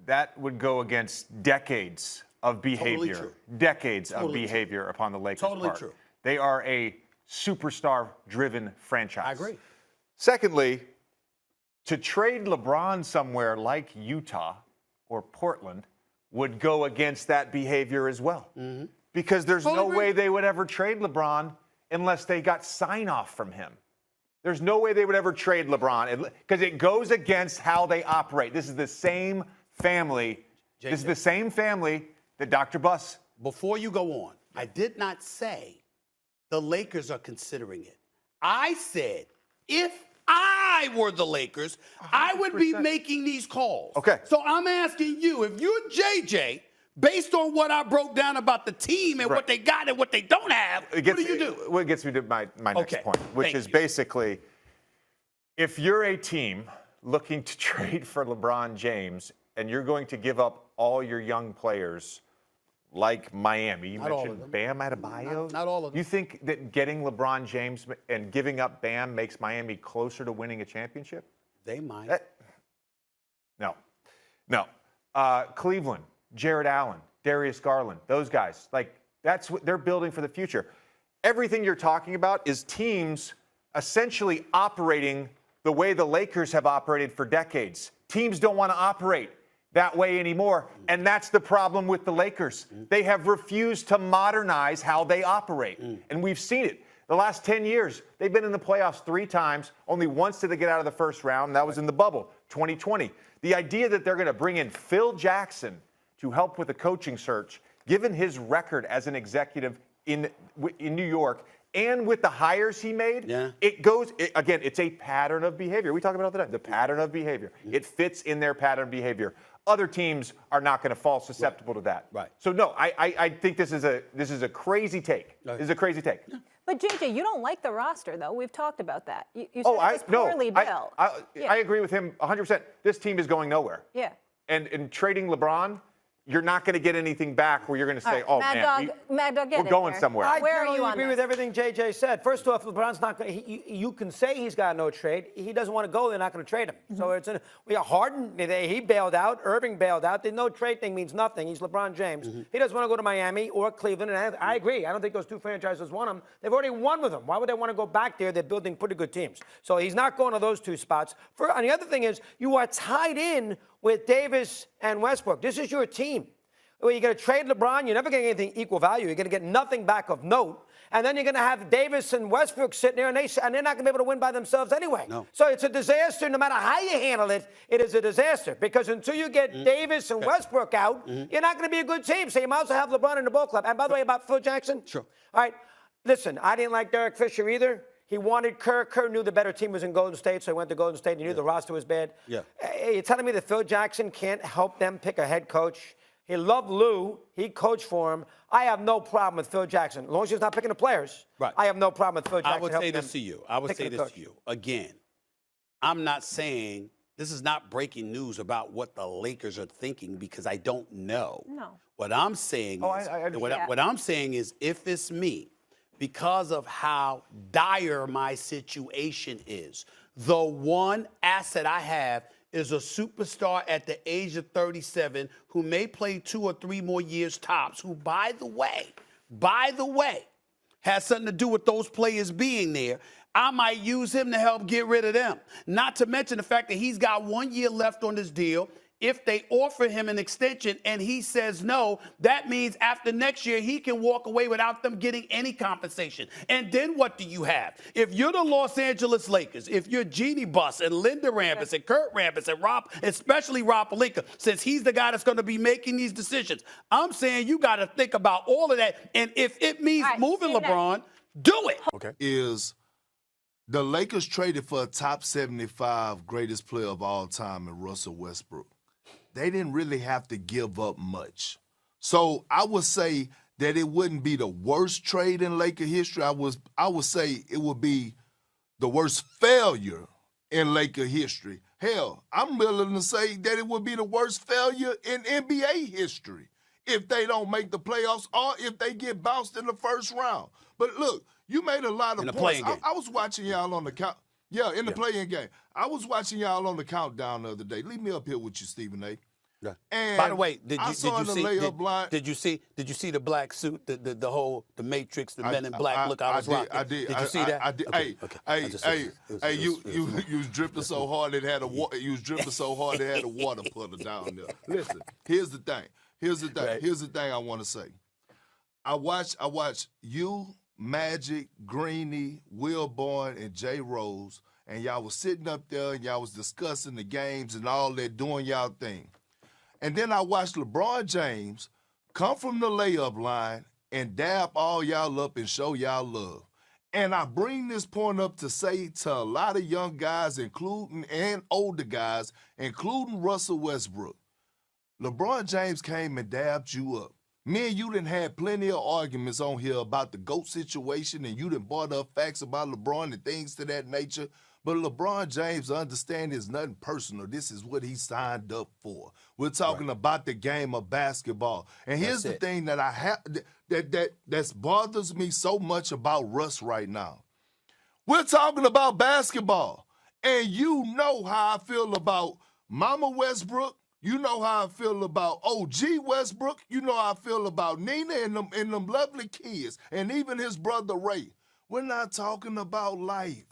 that would go against decades of behavior. Totally Decades totally of behavior upon the Lakers' Totally part. true. They are a superstar-driven franchise. I agree. Secondly, to trade LeBron somewhere like Utah or Portland would go against that behavior as well. Because there's no way they would ever trade LeBron unless they got sign-off from him. There's no way they would ever trade LeBron because it goes against how they operate. This is the same family. This is the same family that Dr. Buss. Before you go on, I did not say the Lakers are considering it. I said if I were the Lakers, 100%. I would be making these calls. Okay. So I'm asking you, if you're JJ, based on what I broke down about the team and what they got and what they don't have, what do you do? What gets me to my next point, which is basically, if you're a team looking to trade for LeBron James and you're going to give up all your young players like Miami, you mentioned Bam Adebayo. Not all of them. You think that getting LeBron James and giving up Bam makes Miami closer to winning a championship? They might. No. Cleveland, Jared Allen, Darius Garland, those guys, like that's what they're building for the future. Everything you're talking about is teams essentially operating the way the Lakers have operated for decades. Teams don't want to operate that way anymore, and that's the problem with the Lakers. They have refused to modernize how they operate, and we've seen it. The last 10 years, they've been in the playoffs 3 times. Only once did they get out of the first round, and that was in the bubble, 2020. The idea that they're going to bring in Phil Jackson to help with the coaching search, given his record as an executive in New York and with the hires he made, again, it's a pattern of behavior. We talk about it all the time, the pattern of behavior. It fits in their pattern of behavior. Other teams are not going to fall susceptible to that. So no, I think this is a crazy take. This is a crazy take. But JJ, you don't like the roster, though. We've talked about that. You said it was poorly built. I agree with him 100%. This team is going nowhere. Yeah. And trading LeBron, you're not going to get anything back where you're going to say, oh, man, we're going somewhere. I Where are you on agree with everything JJ said. First off, LeBron's not going to, you can say he's got no trade. He doesn't want to go, they're not going to trade him. So we are Harden, he bailed out, Irving bailed out. The no trade thing means nothing. He's LeBron James. He doesn't want to go to Miami or Cleveland, and I agree. I don't think those 2 franchises want him. They've already won with him. Why would they want to go back there? They're building pretty good teams. So he's not going to those 2 spots. And the other thing is, you are tied in with Davis and Westbrook. This is your team. Well, you're going to trade LeBron, you're never getting anything equal value. You're going to get nothing back of note. And then you're going to have Davis and Westbrook sitting there, and they're not going to be able to win by themselves anyway. So it's a disaster. No matter how you handle it, it is a disaster. Because until you get Davis and Westbrook out, you're not going to be a good team. So you might as well have LeBron in the ball club. And by the way, about Phil Jackson. All right, listen, I didn't like Derek Fisher either. He wanted Kerr. Kerr knew the better team was in Golden State, so he went to Golden State. He knew the roster was bad. You're telling me that Phil Jackson can't help them pick a head coach? He loved Lou. He coached for him. I have no problem with Phil Jackson. As long as he's not picking the players, I have no problem with Phil Jackson. I would say this to you. Again, I'm not saying this is not breaking news about what the Lakers are thinking because I don't know. No. What I'm saying what I'm saying is if it's me, because of how dire my situation is, the one asset I have is a superstar at the age of 37 who may play 2 or 3 more years tops, who, by the way, has something to do with those players being there. I might use him to help get rid of them. Not to mention the fact that he's got 1 year left on this deal. If they offer him an extension and he says no, that means after next year, he can walk away without them getting any compensation. And then what do you have? If you're the Los Angeles Lakers, if you're Jeannie Buss and Linda Rambis and Kurt Rambis and especially Rob Pelinka, since he's the guy that's going to be making these decisions, I'm saying you got to think about all of that. And if it means moving LeBron, do it. Is the Lakers traded for a top 75 greatest player of all time in Russell Westbrook. They didn't really have to give up much. So I would say that it wouldn't be the worst trade in Laker history. I would say it would be the worst failure in Laker history. Hell, I'm willing to say that it would be the worst failure in NBA history if they don't make the playoffs or if they get bounced in the first round. But look, you made a lot of points. I was watching y'all on the count. Yeah, in the play-in game. I was watching y'all on the countdown the other day. Leave me up here with you, Stephen A. Yeah. And By the way, did you see the black suit, the Matrix, the Men in Black look I was rocking? Did you see that? I did. Hey, you was dripping so hard it had a water puddle down there. Listen, here's the thing. Right. Here's the thing I want to say. I watched you, Magic, Greeny, Will Bourne, and Jay Rose, and y'all was sitting up there and y'all was discussing the games and all that, doing y'all thing. And then I watched LeBron James come from the layup line and dab all y'all up and show y'all love. And I bring this point up to say to a lot of young guys, including and older guys, including Russell Westbrook, LeBron James came and dabbed you up. Me and you done had plenty of arguments on here about the GOAT situation, and you done brought up facts about LeBron and things to that nature. But LeBron James, understand, is nothing personal. This is what he signed up for. We're talking about the game of basketball. And here's the thing that I have that bothers me so much about Russ right now. We're talking about basketball, and you know how I feel about Mama Westbrook. You know how I feel about OG Westbrook. You know how I feel about Nina and them lovely kids, and even his brother Ray. We're not talking about life.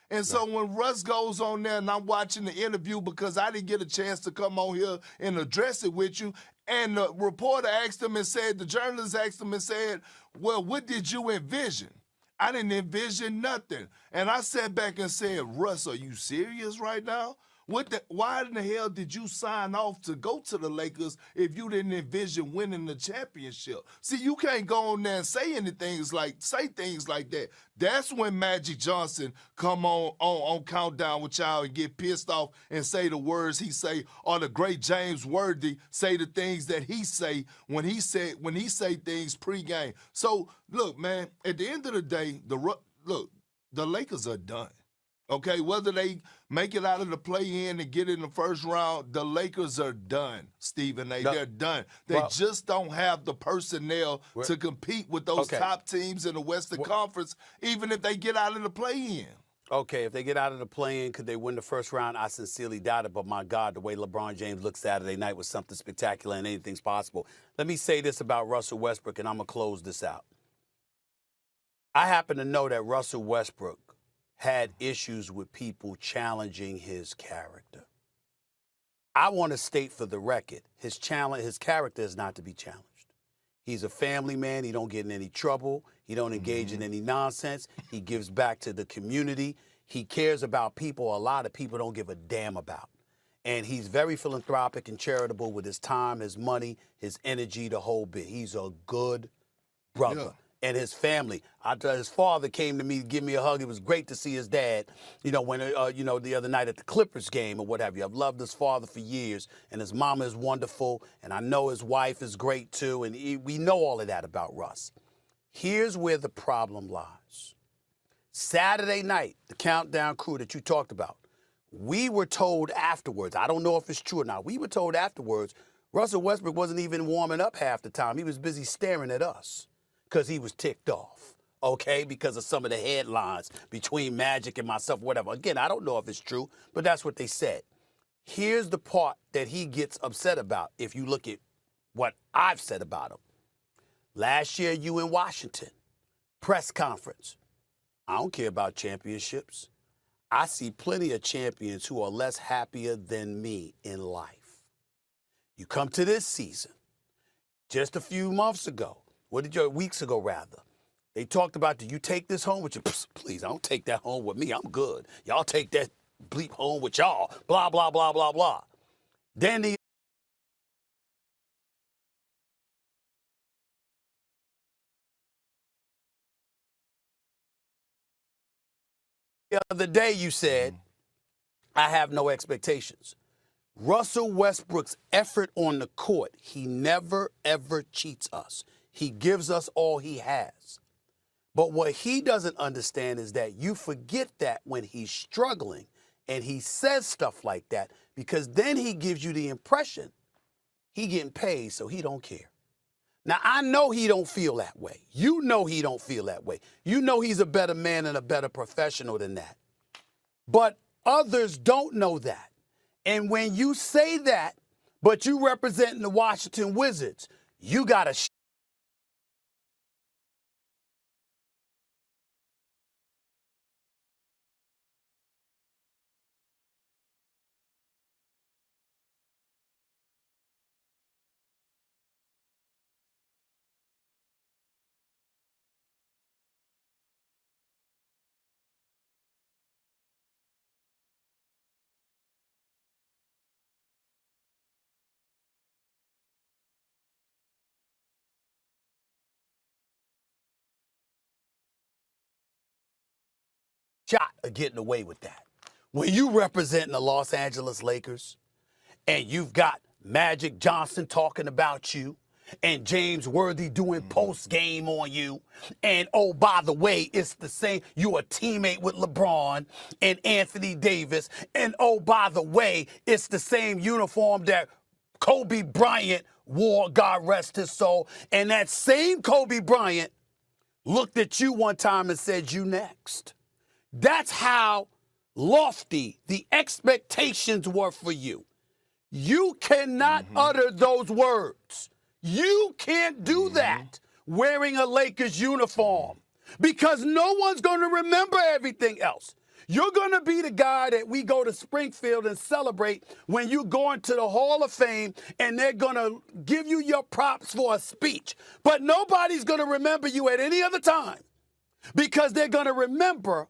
And so when Russ goes on there, and I'm watching the interview because I didn't get a chance to come on here and address it with you, and the reporter asked him and said, the journalist asked him and said, well, what did you envision? I didn't envision nothing. And I sat back and said, Russ, are you serious right now? Why in the hell did you sign off to go to the Lakers if you didn't envision winning the championship? See, you can't go on there and say things like that. That's when Magic Johnson come on Countdown with y'all and get pissed off and say the words he say, or the great James Worthy say the things that he say when he say things pregame. So look, man, at the end of the day, the Lakers are done. Okay, whether they make it out of the play-in and get in the first round, the Lakers are done, Stephen A. They're done. They just don't have the personnel to compete with those top teams in the Western Conference, even if they get out of the play-in. Okay, if they get out of the play-in, could they win the first round? I sincerely doubt it, but my God, the way LeBron James looked Saturday night was something spectacular and anything's possible. Let me say this about Russell Westbrook, and I'm going to close this out. I happen to know that Russell Westbrook had issues with people challenging his character. I want to state for the record, his character is not to be challenged. He's a family man. He don't get in any trouble. He don't engage in any nonsense. He gives back to the community. He cares about people a lot of people don't give a damn about. And he's very philanthropic and charitable with his time, his money, his energy, the whole bit. He's a good brother. Yeah. And his family. His father came to me to give me a hug. It was great to see his dad, when, the other night at the Clippers game or what have you. I've loved his father for years, and his mama is wonderful, and I know his wife is great too, and we know all of that about Russ. Here's where the problem lies. Saturday night, the Countdown crew that you talked about, we were told afterwards, I don't know if it's true or not, we were told afterwards, Russell Westbrook wasn't even warming up half the time. He was busy staring at us. Because he was ticked off, okay, because of some of the headlines between Magic and myself, whatever. Again, I don't know if it's true, but that's what they said. Here's the part that he gets upset about if you look at what I've said about him. Last year, you in Washington, press conference. I don't care about championships. I see plenty of champions who are less happier than me in life. You come to this season, just a few months ago, weeks ago, rather. They talked about, do you take this home with you? Please, I don't take that home with me. I'm good. Y'all take that bleep home with y'all. Blah, blah, blah, blah, blah. Then the other day you said, I have no expectations. Russell Westbrook's effort on the court, he never, ever cheats us. He gives us all he has. But what he doesn't understand is that you forget that when he's struggling and he says stuff like that, because then he gives you the impression he getting paid, so he don't care. Now, I know he don't feel that way. You know he don't feel that way. You know he's a better man and a better professional than that. But others don't know that. And when you say that, but you representing the Washington Wizards. You got to shot of getting away with that. When you representing the Los Angeles Lakers and you've got Magic Johnson talking about you and James Worthy doing post game on you, and oh, by the way, it's the same, you're a teammate with LeBron and Anthony Davis, and oh, by the way, it's the same uniform that Kobe Bryant wore, God rest his soul, and that same Kobe Bryant looked at you one time and said, you next. That's how lofty the expectations were for you. You cannot utter those words. You can't do that wearing a Lakers uniform because no one's going to remember everything else. You're going to be the guy that we go to Springfield and celebrate when you go into the Hall of Fame and they're going to give you your props for a speech. But nobody's going to remember you at any other time because they're going to remember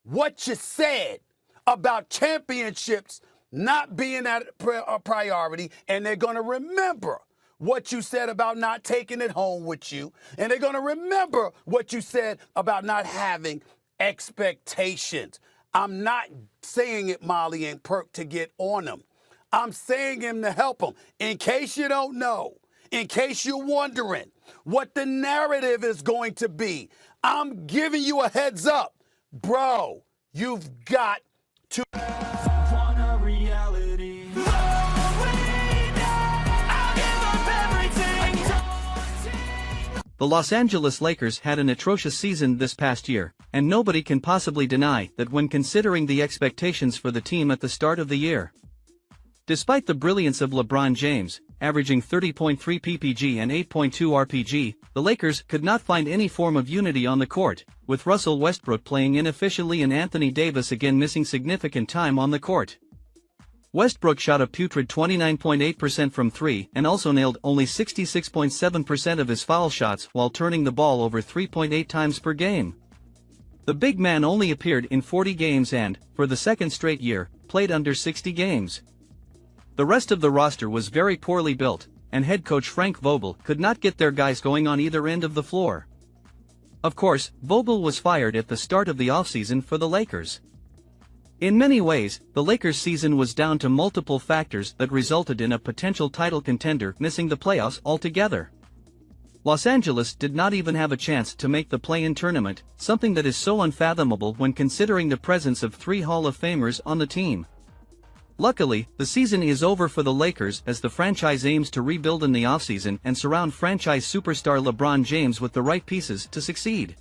what you said about championships not being a priority, and they're going to remember what you said about not taking it home with you, and they're going to remember what you said about not having expectations. I'm not saying it, Molly and Perk, to get on them. I'm saying him to help them. In case you don't know, in case you're wondering what the narrative is going to be, I'm giving you a heads up. Bro, you've got to. The Los Angeles Lakers had an atrocious season this past year, and nobody can possibly deny that when considering the expectations for the team at the start of the year. Despite the brilliance of LeBron James, averaging 30.3 ppg and 8.2 rpg, the Lakers could not find any form of unity on the court, with Russell Westbrook playing inefficiently and Anthony Davis again missing significant time on the court. Westbrook shot a putrid 29.8% from three and also nailed only 66.7% of his foul shots while turning the ball over 3.8 times per game. The big man only appeared in 40 games and, for the second straight year, played under 60 games. The rest of the roster was very poorly built, and head coach Frank Vogel could not get their guys going on either end of the floor. Of course, Vogel was fired at the start of the offseason for the Lakers. In many ways, the Lakers' season was down to multiple factors that resulted in a potential title contender missing the playoffs altogether. Los Angeles did not even have a chance to make the play-in tournament, something that is so unfathomable when considering the presence of 3 Hall of Famers on the team. Luckily, the season is over for the Lakers as the franchise aims to rebuild in the offseason and surround franchise superstar LeBron James with the right pieces to succeed.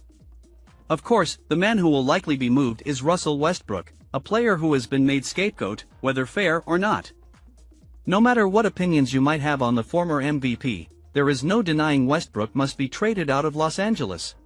Of course, the man who will likely be moved is Russell Westbrook, a player who has been made scapegoat, whether fair or not. No matter what opinions you might have on the former MVP, there is no denying Westbrook must be traded out of Los Angeles.